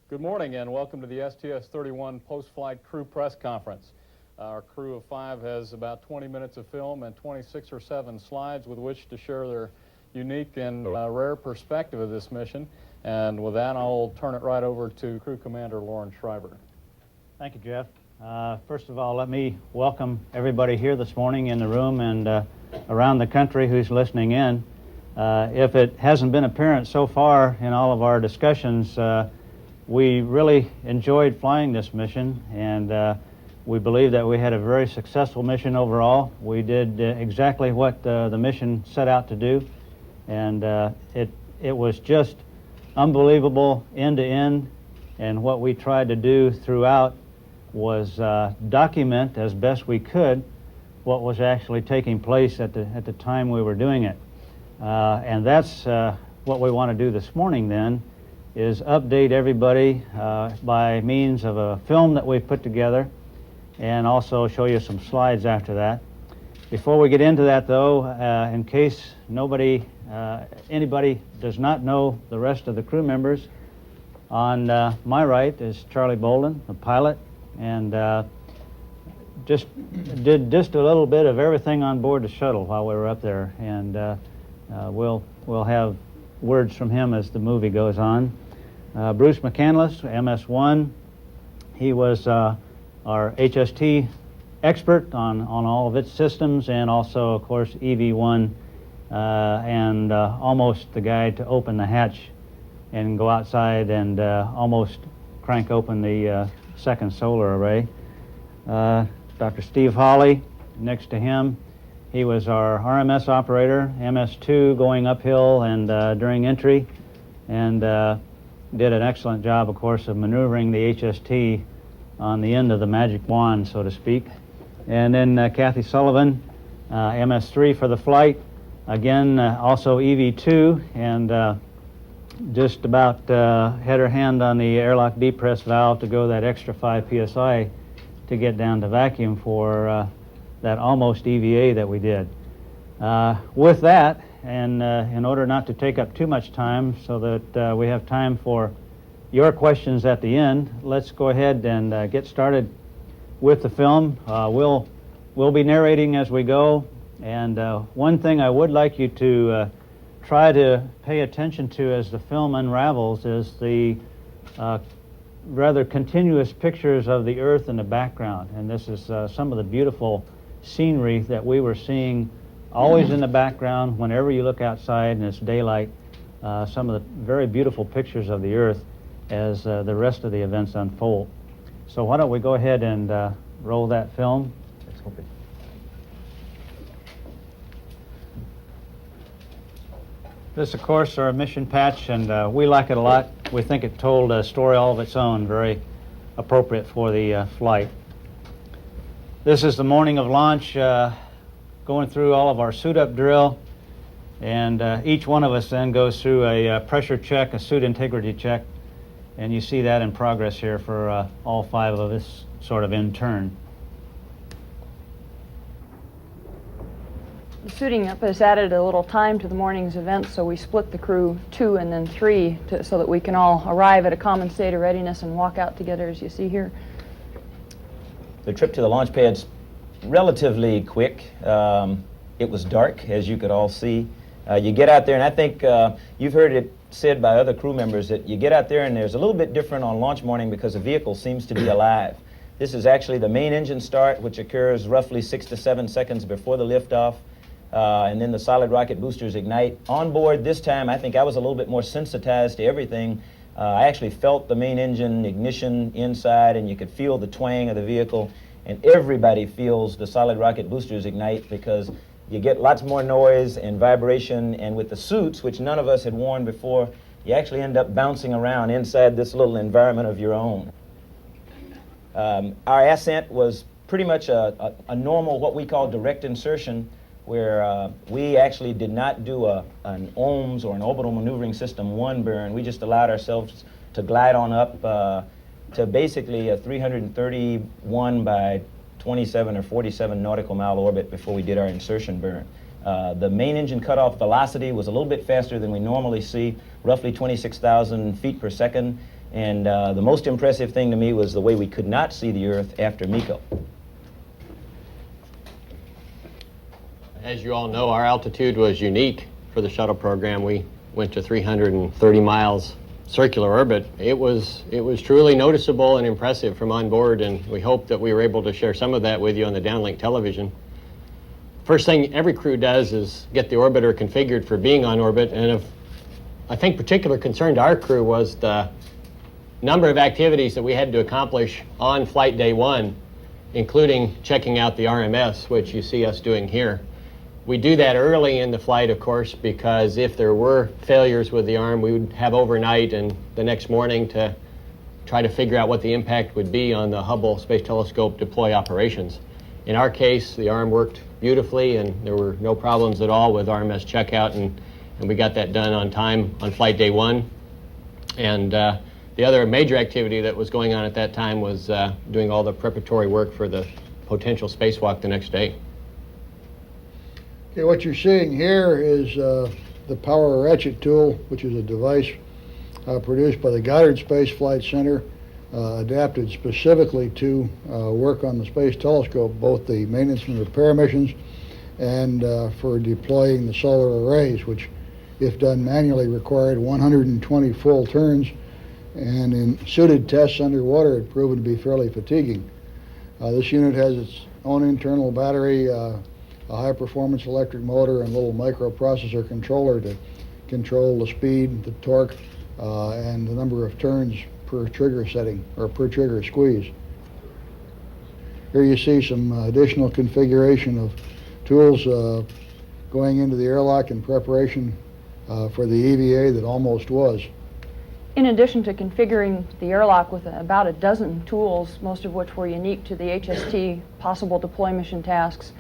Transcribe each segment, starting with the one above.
Good morning and welcome to the STS-31 Post-Flight Crew Press Conference. Our crew of 5 has about 20 minutes of film and 26 or 7 slides with which to share their unique and rare perspective of this mission. And with that, I'll turn it right over to Crew Commander Lauren Schreiber. Thank you, Jeff. First of all, let me welcome everybody here this morning in the room and around the country who's listening in. If it hasn't been apparent so far in all of our discussions, we really enjoyed flying this mission, and we believe that we had a very successful mission overall. We did exactly what the mission set out to do, and it was just unbelievable end to end, and what we tried to do throughout was document as best we could what was actually taking place at the time we were doing it. And that's what we want to do this morning then, is update everybody by means of a film that we've put together and also show you some slides after that. Before we get into that though, in case anybody does not know the rest of the crew members, on my right is Charlie Bolden, the pilot, and did just a little bit of everything on board the shuttle while we were up there, and we'll have words from him as the movie goes on. Bruce McCandless, MS-1, he was our HST expert on all of its systems, and also, of course, EV-1, and almost the guy to open the hatch and go outside and almost crank open the second solar array. Dr. Steve Hawley, next to him, he was our RMS operator, MS-2, going uphill and during entry, and did an excellent job, of course, of maneuvering the HST on the end of the magic wand, so to speak. And then Kathy Sullivan, MS-3 for the flight, again, also EV-2, and just about had her hand on the airlock depress valve to go that extra 5 psi to get down to vacuum for that almost EVA that we did. With that, and in order not to take up too much time so that we have time for your questions at the end, let's go ahead and get started with the film. We'll be narrating as we go, and one thing I would like you to try to pay attention to as the film unravels is the rather continuous pictures of the Earth in the background, and this is some of the beautiful scenery that we were seeing always in the background whenever you look outside and it's daylight, some of the very beautiful pictures of the Earth as the rest of the events unfold. So why don't we go ahead and roll that film. Let's hope it. This, of course, our mission patch, and we like it a lot. We think it told a story all of its own, very appropriate for the flight. This is the morning of launch, going through all of our suit-up drill, and each one of us then goes through a pressure check, a suit integrity check, and you see that in progress here for all 5 of us sort of in turn. The suiting up has added a little time to the morning's event, so we split the crew 2 and then 3 so that we can all arrive at a common state of readiness and walk out together, as you see here. The trip to the launch pad's relatively quick. It was dark, as you could all see. You get out there, and I think you've heard it said by other crew members that you get out there and there's a little bit different on launch morning because the vehicle seems to be alive. This is actually the main engine start, which occurs roughly 6 to 7 seconds before the liftoff, and then the solid rocket boosters ignite. On board this time, I think I was a little bit more sensitized to everything. I actually felt the main engine ignition inside, and you could feel the twang of the vehicle, and everybody feels the solid rocket boosters ignite because you get lots more noise and vibration, and with the suits, which none of us had worn before, you actually end up bouncing around inside this little environment of your own. Our ascent was pretty much a normal, what we call direct insertion, where we actually did not do an OMS or an orbital maneuvering system 1 burn. We just allowed ourselves to glide on up to basically a 331 by 27 or 47 nautical mile orbit before we did our insertion burn. The main engine cutoff velocity was a little bit faster than we normally see, roughly 26,000 feet per second. And the most impressive thing to me was the way we could not see the Earth after MECO. As you all know, our altitude was unique for the shuttle program. We went to 330 miles circular orbit. It was truly noticeable and impressive from on board, and we hope that we were able to share some of that with you on the downlink television. First thing every crew does is get the orbiter configured for being on orbit, and of, I think, particular concern to our crew was the number of activities that we had to accomplish on flight day one, including checking out the RMS, which you see us doing here. We do that early in the flight, of course, because if there were failures with the arm, we would have overnight and the next morning to try to figure out what the impact would be on the Hubble Space Telescope deploy operations. In our case, the arm worked beautifully and there were no problems at all with RMS checkout, and we got that done on time on flight day one. And the other major activity that was going on at that time was doing all the preparatory work for the potential spacewalk the next day. Okay, what you're seeing here is the power ratchet tool, which is a device produced by the Goddard Space Flight Center, adapted specifically to work on the Space Telescope, both the maintenance and repair missions and for deploying the solar arrays, which, if done manually, required 120 full turns, and in suited tests underwater, it proven to be fairly fatiguing. This unit has its own internal battery, a high-performance electric motor, and a little microprocessor controller to control the speed, the torque, and the number of turns per trigger setting, or per trigger squeeze. Here you see some additional configuration of tools going into the airlock in preparation for the EVA that almost was. In addition to configuring the airlock with about a dozen tools, most of which were unique to the HST possible deploy mission tasks,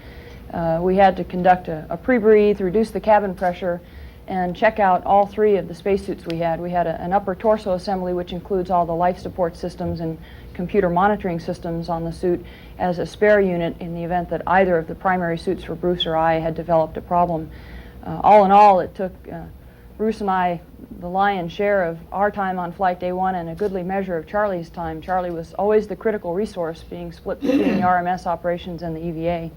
we had to conduct a pre-breathe, reduce the cabin pressure, and check out all three of the spacesuits we had. We had an upper torso assembly, which includes all the life support systems and computer monitoring systems on the suit, as a spare unit in the event that either of the primary suits for Bruce or I had developed a problem. All in all, it took Bruce and I the lion's share of our time on flight day one and a goodly measure of Charlie's time. Charlie was always the critical resource, being split between the RMS operations and the EVA.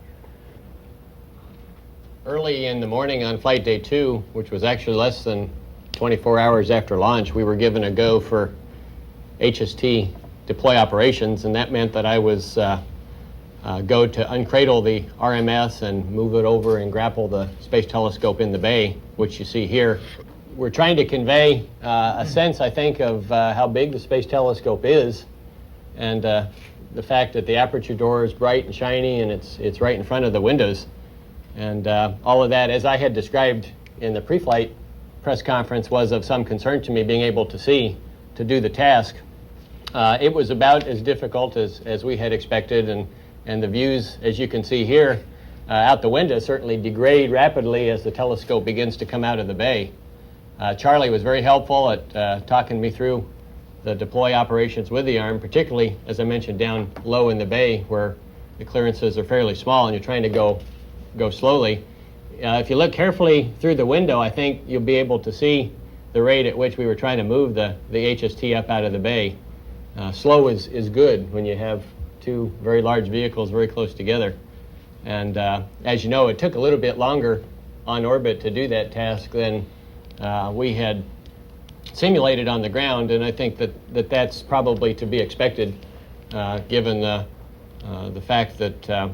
Early in the morning on flight day two, which was actually less than 24 hours after launch, we were given a go for HST deploy operations, and that meant that I was go to uncradle the RMS and move it over and grapple the Space Telescope in the bay, which you see here. We're trying to convey a sense, I think, of how big the Space Telescope is, and the fact that the aperture door is bright and shiny and it's right in front of the windows. And all of that, as I had described in the pre-flight press conference, was of some concern to me, being able to see, to do the task. It was about as difficult as we had expected, and the views, as you can see here, out the window certainly degrade rapidly as the telescope begins to come out of the bay. Charlie was very helpful at talking me through the deploy operations with the arm, particularly, as I mentioned, down low in the bay where the clearances are fairly small and you're trying to go slowly. If you look carefully through the window, I think you'll be able to see the rate at which we were trying to move the HST up out of the bay. Slow is good when you have two very large vehicles very close together. And as you know, it took a little bit longer on orbit to do that task than we had simulated on the ground, and I think that's probably to be expected given the fact that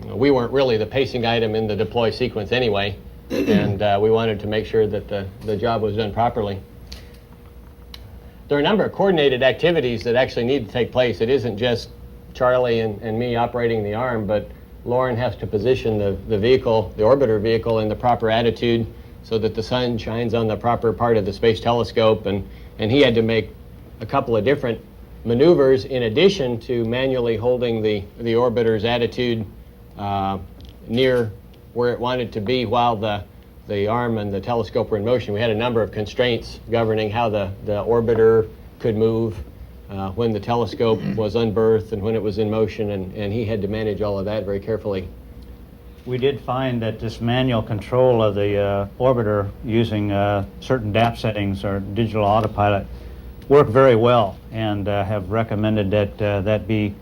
we weren't really the pacing item in the deploy sequence anyway, and we wanted to make sure that the job was done properly. There are a number of coordinated activities that actually need to take place. It isn't just Charlie and me operating the arm, but Lauren has to position the vehicle, the orbiter vehicle, in the proper attitude so that the sun shines on the proper part of the Space Telescope, and he had to make a couple of different maneuvers in addition to manually holding the orbiter's attitude near where it wanted to be while the arm and the telescope were in motion. We had a number of constraints governing how the orbiter could move when the telescope was unberthed and when it was in motion, and he had to manage all of that very carefully. We did find that this manual control of the orbiter using certain DAP settings or digital autopilot work very well, and have recommended that that be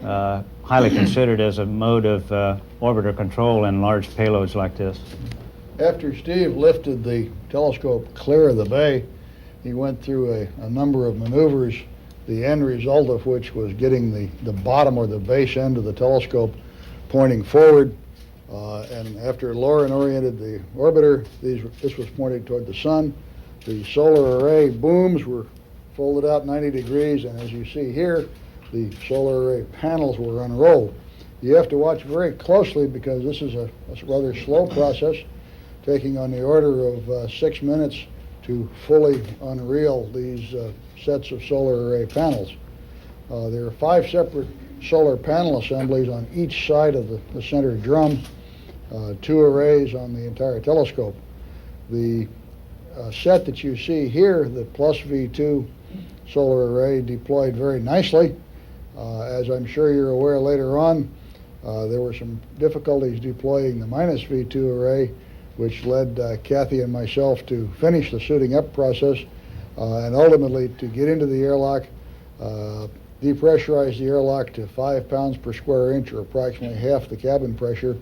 highly considered as a mode of orbiter control in large payloads like this. After Steve lifted the telescope clear of the bay, he went through a number of maneuvers, the end result of which was getting the bottom or the base end of the telescope pointing forward. And after Lauren oriented the orbiter, this was pointed toward the sun. The solar array booms were folded out 90 degrees, and as you see here, the solar array panels were unrolled. You have to watch very closely because this is a rather slow process, taking on the order of 6 minutes to fully unreel these sets of solar array panels. There are 5 separate solar panel assemblies on each side of the center drum, 2 arrays on the entire telescope. The set that you see here, the plus V2 solar array, deployed very nicely. As I'm sure you're aware later on, there were some difficulties deploying the minus V2 array, which led Kathy and myself to finish the suiting up process and ultimately to get into the airlock, depressurize the airlock to 5 pounds per square inch, or approximately half the cabin pressure,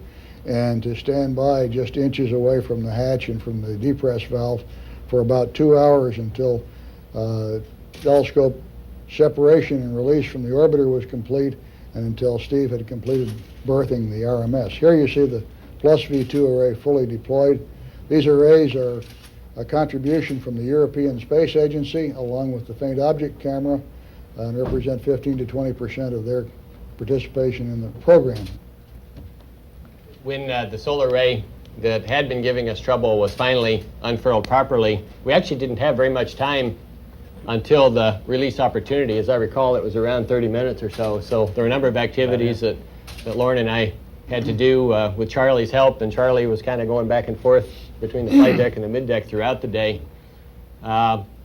and to stand by just inches away from the hatch and from the depress valve for about 2 hours until telescope separation and release from the orbiter was complete, and until Steve had completed berthing the RMS. Here you see the plus V2 array fully deployed. These arrays are a contribution from the European Space Agency along with the faint object camera, and represent 15 to 20% of their participation in the program. When the solar array that had been giving us trouble was finally unfurled properly, we actually didn't have very much time until the release opportunity. As I recall, it was around 30 minutes or so. So there were a number of activities that Lauren and I had to do with Charlie's help, and Charlie was kind of going back and forth between the flight deck and the mid-deck throughout the day.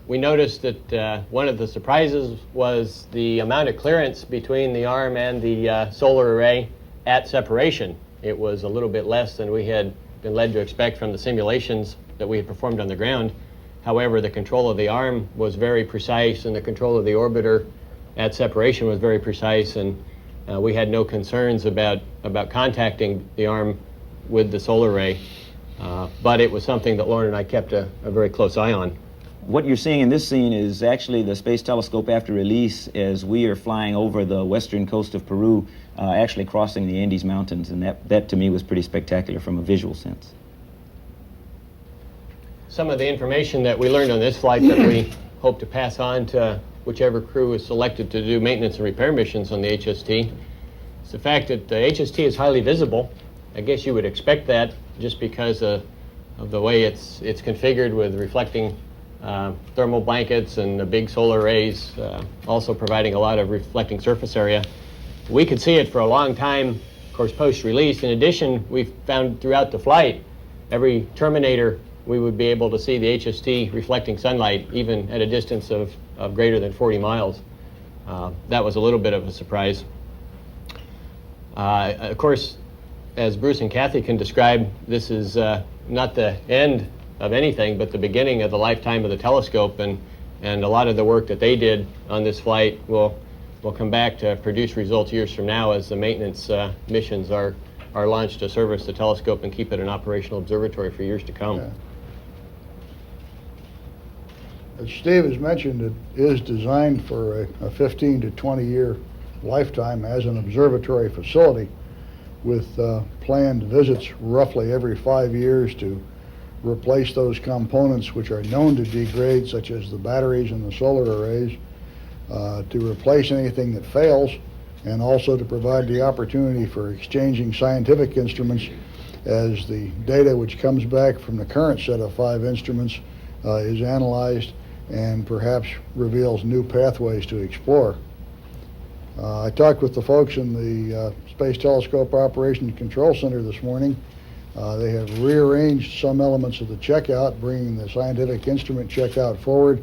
We noticed that one of the surprises was the amount of clearance between the arm and the solar array at separation. It was a little bit less than we had been led to expect from the simulations that we had performed on the ground. However, the control of the arm was very precise, and the control of the orbiter at separation was very precise, and we had no concerns about contacting the arm with the solar array. But it was something that Lauren and I kept a very close eye on. What you're seeing in this scene is actually the space telescope after release as we are flying over the western coast of Peru, actually crossing the Andes Mountains, and that to me was pretty spectacular from a visual sense. Some of the information that we learned on this flight that we hope to pass on to whichever crew is selected to do maintenance and repair missions on the HST is the fact that the HST is highly visible. I guess you would expect that just because of the way it's configured with reflecting thermal blankets and the big solar arrays, also providing a lot of reflecting surface area. We could see it for a long time, of course, post-release. In addition, we found throughout the flight, every terminator, we would be able to see the HST reflecting sunlight, even at a distance of greater than 40 miles. That was a little bit of a surprise. Of course, as Bruce and Kathy can describe, this is not the end of anything, but the beginning of the lifetime of the telescope, and a lot of the work that they did on this flight will come back to produce results years from now as the maintenance missions are launched to service the telescope and keep it an operational observatory for years to come. Yeah. As Steve has mentioned, it is designed for a 15 to 20 year lifetime as an observatory facility, with planned visits roughly every 5 years to replace those components which are known to degrade, such as the batteries and the solar arrays, to replace anything that fails, and also to provide the opportunity for exchanging scientific instruments as the data which comes back from the current set of 5 instruments is analyzed and perhaps reveals new pathways to explore. I talked with the folks in the Space Telescope Operations Control Center this morning. They have rearranged some elements of the checkout, bringing the scientific instrument checkout forward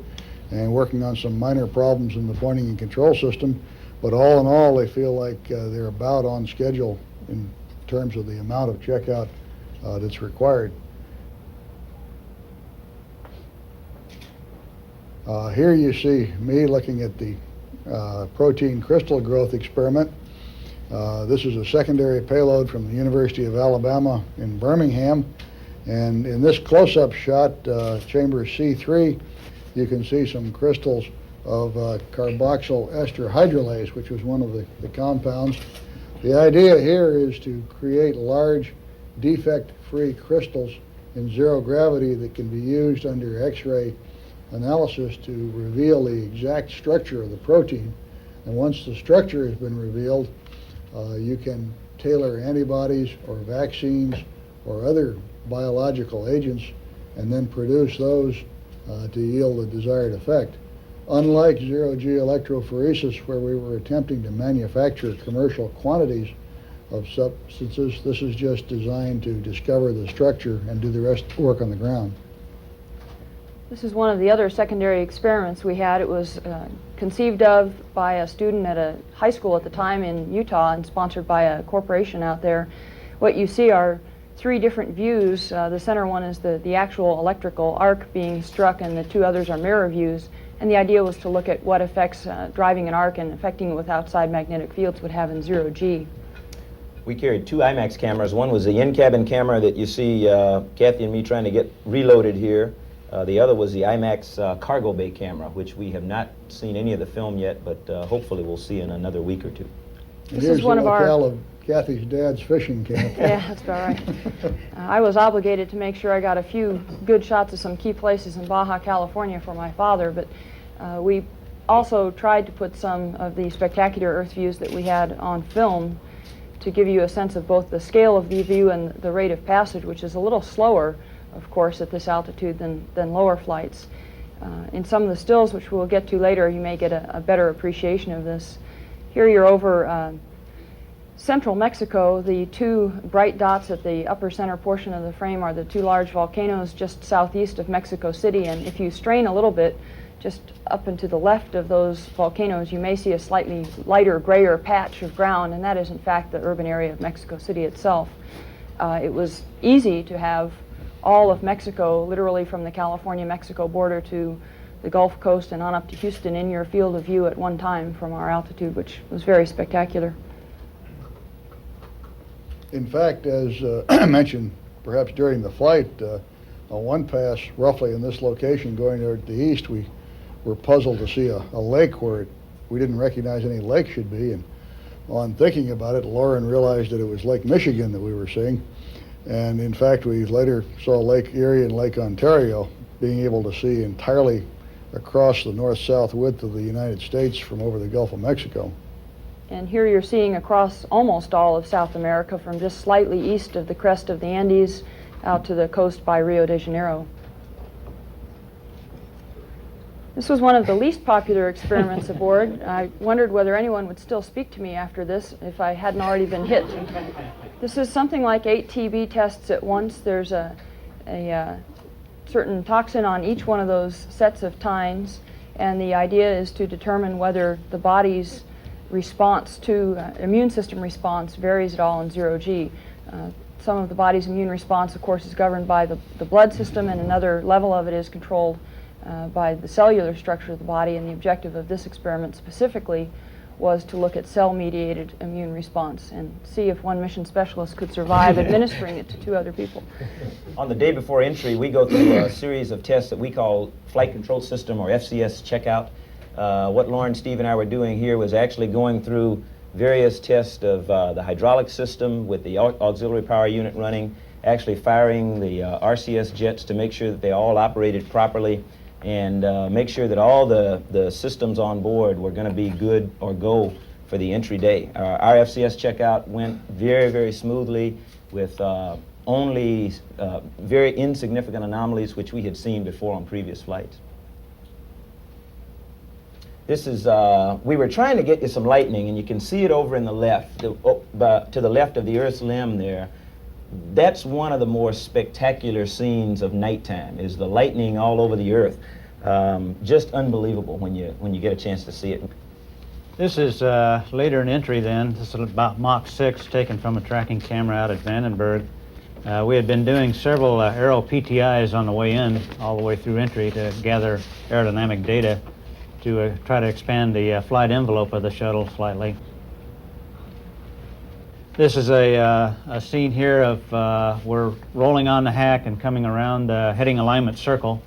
and working on some minor problems in the pointing and control system. But all in all, they feel like they're about on schedule in terms of the amount of checkout that's required. Here you see me looking at the protein crystal growth experiment. This is a secondary payload from the University of Alabama in Birmingham. And in this close-up shot, chamber C3, you can see some crystals of carboxyl ester hydrolase, which was one of the compounds. The idea here is to create large defect-free crystals in zero gravity that can be used under X-ray analysis to reveal the exact structure of the protein. And once the structure has been revealed, you can tailor antibodies or vaccines or other biological agents and then produce those to yield the desired effect. Unlike zero-G electrophoresis, where we were attempting to manufacture commercial quantities of substances, this is just designed to discover the structure and do the rest work on the ground. This is one of the other secondary experiments we had. It was conceived of by a student at a high school at the time in Utah and sponsored by a corporation out there. What you see are three different views. The center one is the actual electrical arc being struck, and the two others are mirror views. And the idea was to look at what effects driving an arc and affecting it with outside magnetic fields would have in zero-G. We carried two IMAX cameras. One was the in-cabin camera that you see Kathy and me trying to get reloaded here. The other was the IMAX cargo bay camera, which we have not seen any of the film yet, but hopefully we'll see in another week or two. This is one of our... of Kathy's dad's fishing camp. Yeah, that's about right. I was obligated to make sure I got a few good shots of some key places in Baja California for my father, but we also tried to put some of the spectacular Earth views that we had on film to give you a sense of both the scale of the view and the rate of passage, which is a little slower, of course, at this altitude than lower flights. In some of the stills, which we'll get to later, you may get a better appreciation of this. Here you're over central Mexico. The two bright dots at the upper center portion of the frame are the two large volcanoes just southeast of Mexico City, and if you strain a little bit, just up and to the left of those volcanoes, you may see a slightly lighter, grayer patch of ground, and that is in fact the urban area of Mexico City itself. It was easy to have all of Mexico, literally from the California-Mexico border to the Gulf Coast and on up to Houston, in your field of view at one time from our altitude, which was very spectacular. In fact, as mentioned perhaps during the flight, on one pass roughly in this location going toward the east, we were puzzled to see a lake where we didn't recognize any lake should be, and on thinking about it, Lauren realized that it was Lake Michigan that we were seeing. And in fact, we later saw Lake Erie and Lake Ontario, being able to see entirely across the north-south width of the United States from over the Gulf of Mexico. And here you're seeing across almost all of South America, from just slightly east of the crest of the Andes out to the coast by Rio de Janeiro. This was one of the least popular experiments aboard. I wondered whether anyone would still speak to me after this if I hadn't already been hit. This is something like 8 TB tests at once. There's a certain toxin on each one of those sets of tines, and the idea is to determine whether the body's response to immune system response varies at all in zero-G. Some of the body's immune response, of course, is governed by the blood system, and another level of it is controlled by the cellular structure of the body, and the objective of this experiment specifically was to look at cell-mediated immune response and see if one mission specialist could survive administering it to two other people. On the day before entry, we go through a series of tests that we call Flight Control System or FCS checkout. What Lauren, Steve, and I were doing here was actually going through various tests of the hydraulic system with the auxiliary power unit running, actually firing the RCS jets to make sure that they all operated properly, and make sure that all the systems on board were going to be good or go for the entry day. Our FCS checkout went very, very smoothly with only very insignificant anomalies which we had seen before on previous flights. This is, we were trying to get you some lightning, and you can see it over in the left, to the left of the Earth's limb there. That's one of the more spectacular scenes of nighttime, is the lightning all over the Earth. Just unbelievable when you get a chance to see it. This is later in entry then. This is about Mach 6 taken from a tracking camera out at Vandenberg. We had been doing several aero PTIs on the way in, all the way through entry, to gather aerodynamic data to try to expand the flight envelope of the shuttle slightly. This is a scene here of we're rolling on the hack and coming around heading alignment circle.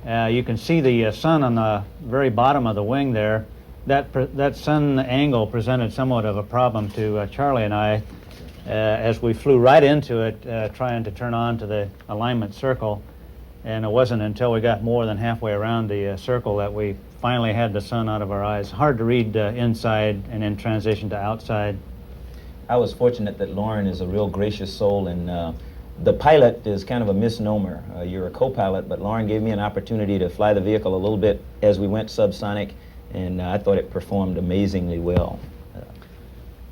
You can see the sun on the very bottom of the wing there. That sun angle presented somewhat of a problem to Charlie and I as we flew right into it trying to turn on to the alignment circle, and it wasn't until we got more than halfway around the circle that we finally had the sun out of our eyes. Hard to read inside and then transition to outside. I was fortunate that Lauren is a real gracious soul, and the pilot is kind of a misnomer. You're a co-pilot, but Lauren gave me an opportunity to fly the vehicle a little bit as we went subsonic, and I thought it performed amazingly well.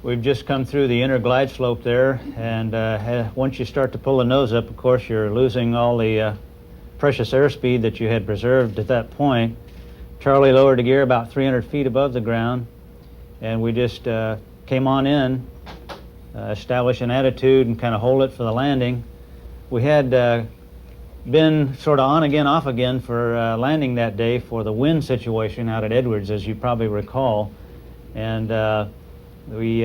We've just come through the inner glide slope there, and once you start to pull the nose up, of course, you're losing all the precious airspeed that you had preserved at that point. Charlie lowered the gear about 300 feet above the ground, and we just came on in, establish an attitude, and kind of hold it for the landing. We had been sort of on again, off again for landing that day for the wind situation out at Edwards, as you probably recall, and we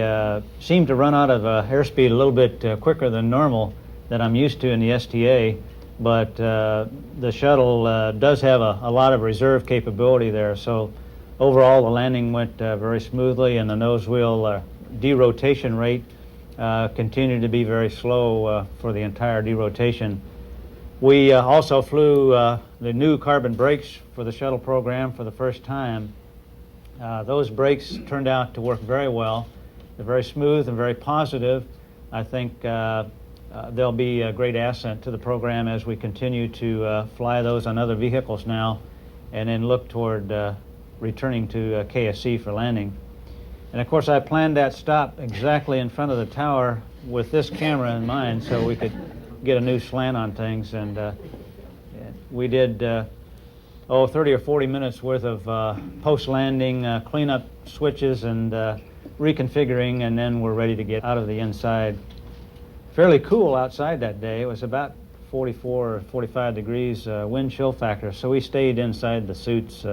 seemed to run out of airspeed a little bit quicker than normal that I'm used to in the STA, but the shuttle does have a lot of reserve capability there, so overall the landing went very smoothly, and the nose wheel derotation rate continued to be very slow for the entire derotation. We also flew the new carbon brakes for the shuttle program for the first time. Those brakes turned out to work very well. They're very smooth and very positive. I think they'll be a great asset to the program as we continue to fly those on other vehicles now, and then look toward returning to KSC for landing. And of course, I planned that stop exactly in front of the tower with this camera in mind, so we could get a new slant on things. And we did 30 or 40 minutes worth of post-landing cleanup switches and reconfiguring, and then we're ready to get out of the inside. Fairly cool outside that day. It was about 44 or 45 degrees wind chill factor, so we stayed inside the suits.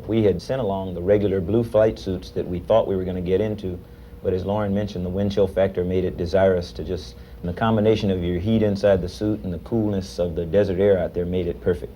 We had sent along the regular blue flight suits that we thought we were going to get into, but as Lauren mentioned, the wind chill factor made it desirous to just, and the combination of your heat inside the suit and the coolness of the desert air out there made it perfect.